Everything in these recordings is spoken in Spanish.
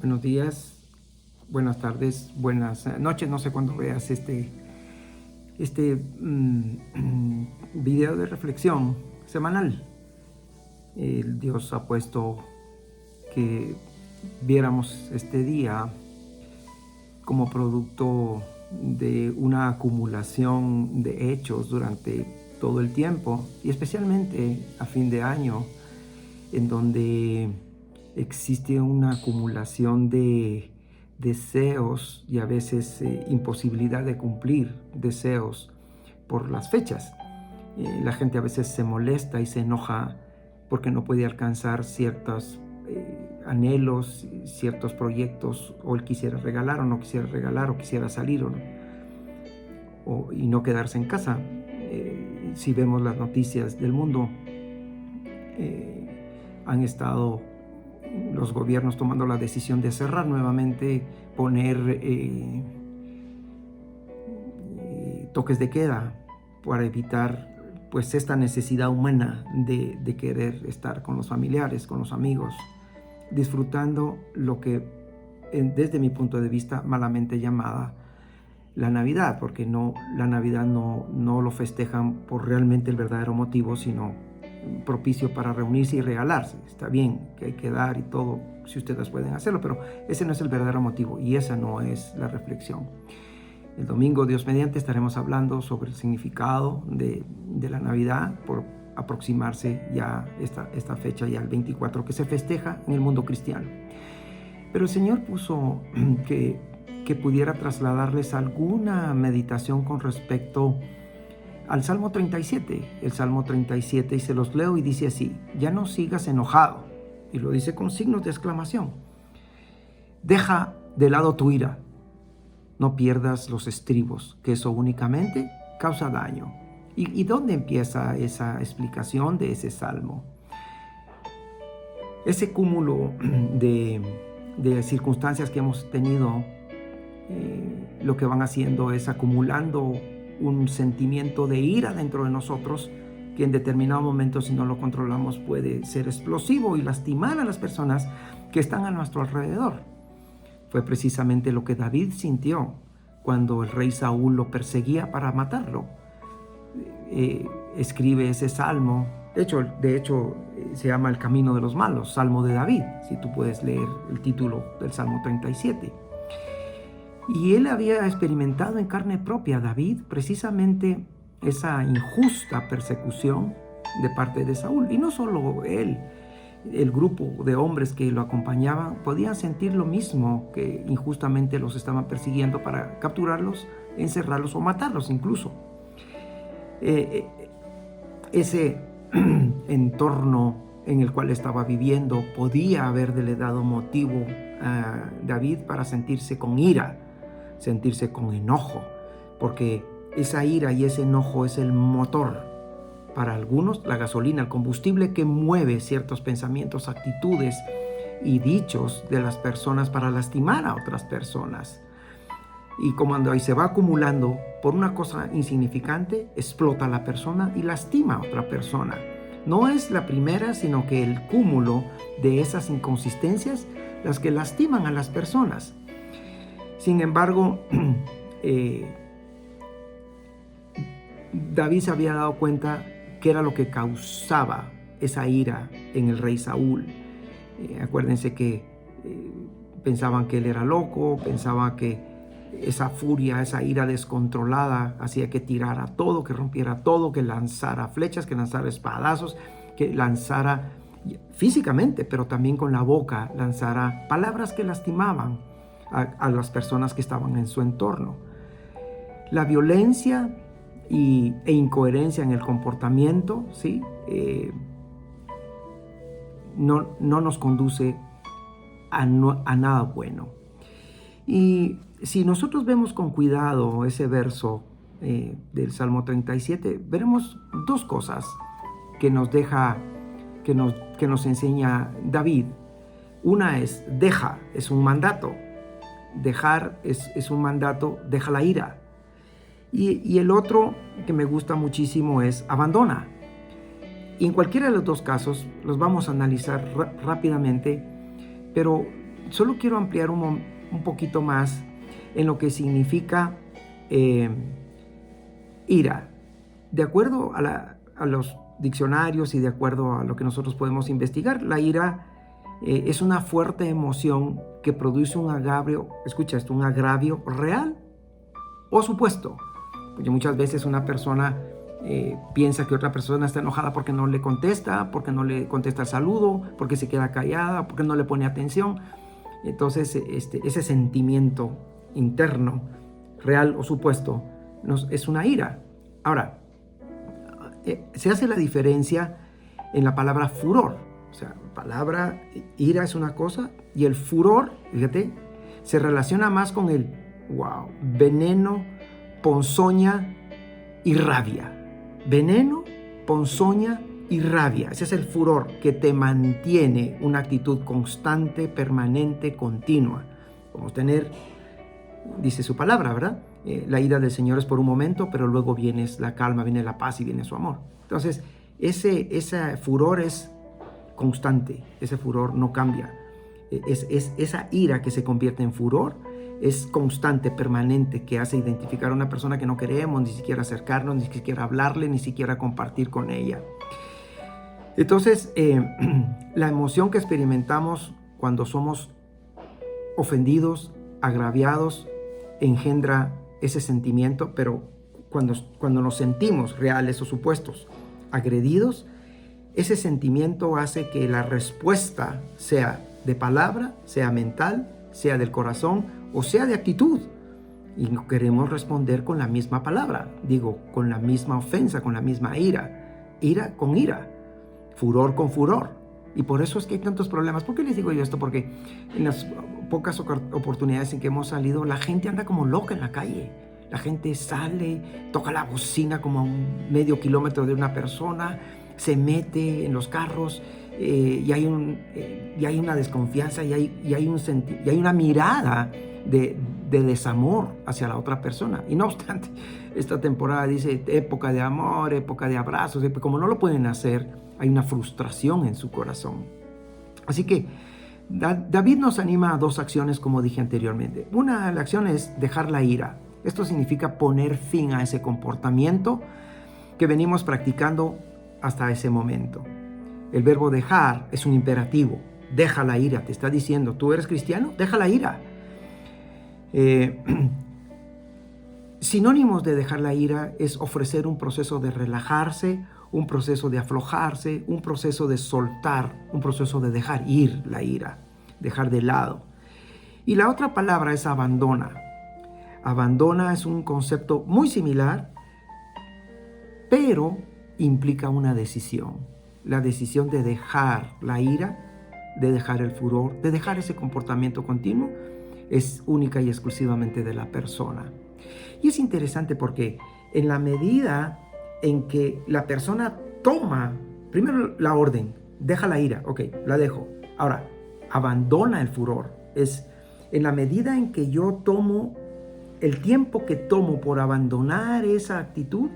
Buenos días, buenas tardes, buenas noches. No sé cuándo veas video de reflexión semanal. El Dios ha puesto que viéramos este día como producto de una acumulación de hechos durante todo el tiempo y especialmente a fin de año, en donde existe una acumulación de deseos y a veces imposibilidad de cumplir deseos por las fechas. La gente a veces se molesta y se enoja porque no puede alcanzar ciertos anhelos, ciertos proyectos, o él quisiera regalar o no quisiera regalar, o quisiera salir y no quedarse en casa. Si vemos las noticias del mundo, han estado los gobiernos tomando la decisión de cerrar nuevamente, poner toques de queda para evitar pues esta necesidad humana de querer estar con los familiares, con los amigos, disfrutando lo que desde mi punto de vista malamente llamada la Navidad, porque la Navidad no lo festejan por realmente el verdadero motivo, sino propicio para reunirse y regalarse. Está bien que hay que dar y todo, si ustedes pueden hacerlo, pero ese no es el verdadero motivo y esa no es la reflexión. El domingo, Dios mediante, estaremos hablando sobre el significado de la Navidad, por aproximarse ya esta fecha, ya el 24, que se festeja en el mundo cristiano. Pero el Señor puso que pudiera trasladarles alguna meditación con respecto al Salmo 37, el Salmo 37, y se los leo y dice así: ya no sigas enojado, y lo dice con signos de exclamación. Deja de lado tu ira, no pierdas los estribos, que eso únicamente causa daño. ¿Y dónde empieza esa explicación de ese Salmo? Ese cúmulo de circunstancias que hemos tenido, lo que van haciendo es acumulando un sentimiento de ira dentro de nosotros, que en determinado momento, si no lo controlamos, puede ser explosivo y lastimar a las personas que están a nuestro alrededor. Fue precisamente lo que David sintió cuando el rey Saúl lo perseguía para matarlo. Escribe ese salmo, de hecho se llama El Camino de los Malos, Salmo de David, si tú puedes leer el título del Salmo 37. Y él había experimentado en carne propia, David, precisamente esa injusta persecución de parte de Saúl. Y no solo él, el grupo de hombres que lo acompañaban podían sentir lo mismo, que injustamente los estaban persiguiendo para capturarlos, encerrarlos o matarlos incluso. Ese entorno en el cual estaba viviendo podía haberle dado motivo a David para sentirse con ira, sentirse con enojo, porque esa ira y ese enojo es el motor, para algunos la gasolina, el combustible que mueve ciertos pensamientos, actitudes y dichos de las personas para lastimar a otras personas. Y cuando ahí se va acumulando por una cosa insignificante, explota la persona y lastima a otra persona. No es la primera, sino que el cúmulo de esas inconsistencias las que lastiman a las personas. Sin embargo, David se había dado cuenta que era lo que causaba esa ira en el rey Saúl. Acuérdense que pensaban que él era loco, pensaban que esa furia, esa ira descontrolada hacía que tirara todo, que rompiera todo, que lanzara flechas, que lanzara espadazos, que lanzara físicamente, pero también con la boca, lanzara palabras que lastimaban a las personas que estaban en su entorno. La violencia e incoherencia en el comportamiento, ¿sí? No nos conduce a nada bueno. Y si nosotros vemos con cuidado ese verso del Salmo 37, veremos dos cosas que nos enseña David. Una es deja, es un mandato. Dejar es un mandato, deja la ira. Y el otro que me gusta muchísimo es abandona. Y en cualquiera de los dos casos los vamos a analizar rápidamente, pero solo quiero ampliar un poquito más en lo que significa ira. De acuerdo a los diccionarios y de acuerdo a lo que nosotros podemos investigar, la ira es una fuerte emoción que produce un agravio, escucha esto, un agravio real o supuesto. Porque muchas veces una persona piensa que otra persona está enojada porque no le contesta el saludo, porque se queda callada, porque no le pone atención. Entonces ese sentimiento interno, real o supuesto, es una ira. Ahora, se hace la diferencia en la palabra furor. O sea, la palabra ira es una cosa y el furor, fíjate, se relaciona más con el veneno, ponzoña y rabia. Veneno, ponzoña y rabia. Ese es el furor que te mantiene una actitud constante, permanente, continua. Como tener, dice su palabra, ¿verdad? La ira del Señor es por un momento, pero luego viene la calma, viene la paz y viene su amor. Entonces, ese furor es constante, ese furor no cambia. Esa ira que se convierte en furor es constante, permanente, que hace identificar a una persona que no queremos, ni siquiera acercarnos, ni siquiera hablarle, ni siquiera compartir con ella. Entonces, la emoción que experimentamos cuando somos ofendidos, agraviados, engendra ese sentimiento, pero cuando nos sentimos reales o supuestos, agredidos, ese sentimiento hace que la respuesta sea de palabra, sea mental, sea del corazón o sea de actitud. Y no queremos responder con la misma palabra, con la misma ofensa, con la misma ira. Ira con ira, furor con furor. Y por eso es que hay tantos problemas. ¿Por qué les digo yo esto? Porque en las pocas oportunidades en que hemos salido, la gente anda como loca en la calle. La gente sale, toca la bocina como a medio kilómetro de una persona, se mete en los carros y hay una desconfianza y hay una mirada de desamor hacia la otra persona. Y no obstante, esta temporada dice época de amor, época de abrazos. Como no lo pueden hacer, hay una frustración en su corazón. Así que David nos anima a dos acciones, como dije anteriormente. La acción es dejar la ira. Esto significa poner fin a ese comportamiento que venimos practicando hasta ese momento. El verbo dejar es un imperativo. Deja la ira. Te está diciendo, ¿tú eres cristiano? Deja la ira. Sinónimos de dejar la ira es ofrecer un proceso de relajarse, un proceso de aflojarse, un proceso de soltar, un proceso de dejar ir la ira, dejar de lado. Y la otra palabra es abandona. Abandona es un concepto muy similar, pero implica una decisión. La decisión de dejar la ira, de dejar el furor, de dejar ese comportamiento continuo, es única y exclusivamente de la persona. Y es interesante porque en la medida en que la persona toma, primero la orden, deja la ira, ok, la dejo. Ahora, abandona el furor. Es en la medida en que yo tomo el tiempo que tomo por abandonar esa actitud,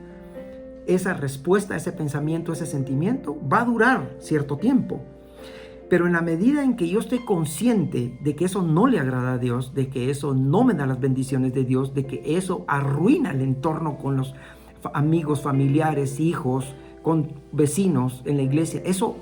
esa respuesta, ese pensamiento, ese sentimiento, va a durar cierto tiempo. Pero en la medida en que yo estoy consciente de que eso no le agrada a Dios, de que eso no me da las bendiciones de Dios, de que eso arruina el entorno con los amigos, familiares, hijos, con vecinos en la iglesia, eso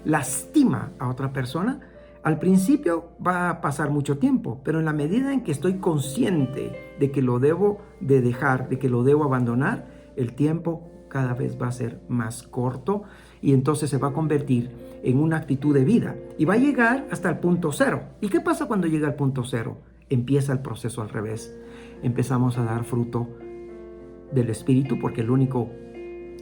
lastima a otra persona, al principio va a pasar mucho tiempo, pero en la medida en que estoy consciente de que lo debo de dejar, de que lo debo abandonar, el tiempo cada vez va a ser más corto y entonces se va a convertir en una actitud de vida y va a llegar hasta el punto cero. ¿Y qué pasa cuando llega al punto cero? Empieza el proceso al revés. Empezamos a dar fruto del Espíritu, porque el único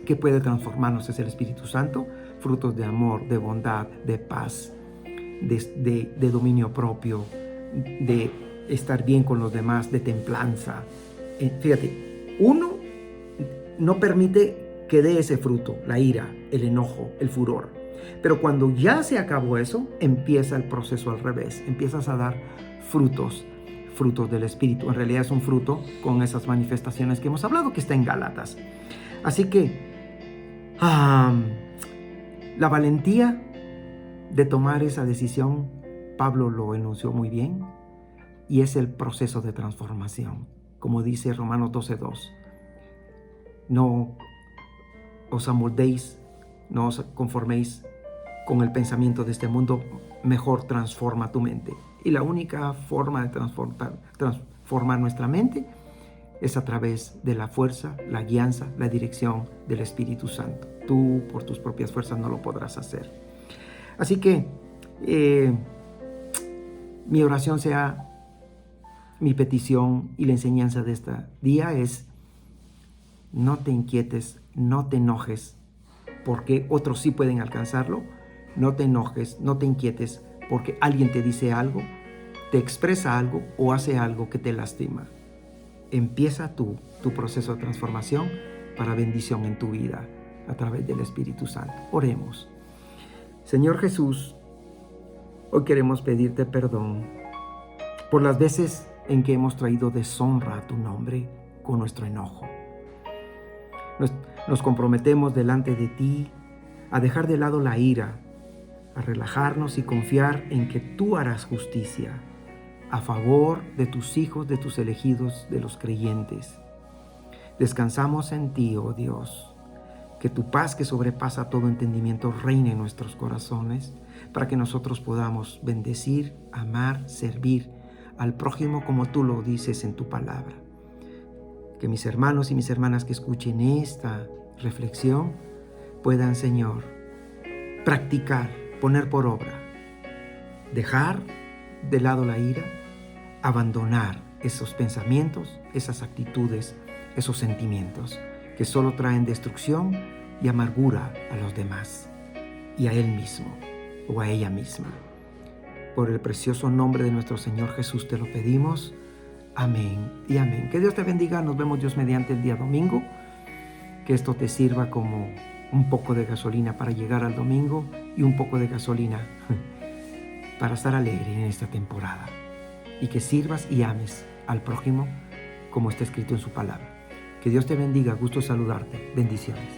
que puede transformarnos es el Espíritu Santo, frutos de amor, de bondad, de paz, de dominio propio, de estar bien con los demás, de templanza. Fíjate, uno no permite que dé ese fruto, la ira, el enojo, el furor. Pero cuando ya se acabó eso, empieza el proceso al revés. Empiezas a dar frutos del Espíritu. En realidad es un fruto con esas manifestaciones que hemos hablado, que está en Gálatas. Así que la valentía de tomar esa decisión Pablo lo enunció muy bien, y es el proceso de transformación. Como dice Romanos 12:2, no os amoldéis, no os conforméis con el pensamiento de este mundo, mejor transforma tu mente. Y la única forma de transformar nuestra mente es a través de la fuerza, la guianza, la dirección del Espíritu Santo. Tú por tus propias fuerzas no lo podrás hacer. Así que mi oración sea, mi petición y la enseñanza de este día es: no te inquietes, no te enojes porque otros sí pueden alcanzarlo. No te enojes, no te inquietes porque alguien te dice algo, te expresa algo o hace algo que te lastima. Empieza tú tu proceso de transformación para bendición en tu vida a través del Espíritu Santo. Oremos. Señor Jesús, hoy queremos pedirte perdón por las veces en que hemos traído deshonra a tu nombre con nuestro enojo. Nos comprometemos delante de ti a dejar de lado la ira, a relajarnos y confiar en que tú harás justicia a favor de tus hijos, de tus elegidos, de los creyentes. Descansamos en ti, oh Dios, que tu paz que sobrepasa todo entendimiento reine en nuestros corazones para que nosotros podamos bendecir, amar, servir al prójimo como tú lo dices en tu palabra. Que mis hermanos y mis hermanas que escuchen esta reflexión puedan, Señor, practicar, poner por obra, dejar de lado la ira, abandonar esos pensamientos, esas actitudes, esos sentimientos que solo traen destrucción y amargura a los demás y a él mismo o a ella misma. Por el precioso nombre de nuestro Señor Jesús te lo pedimos. Amén y amén. Que Dios te bendiga. Nos vemos Dios mediante el día domingo. Que esto te sirva como un poco de gasolina para llegar al domingo y un poco de gasolina para estar alegre en esta temporada. Y que sirvas y ames al prójimo como está escrito en su palabra. Que Dios te bendiga. Gusto saludarte. Bendiciones.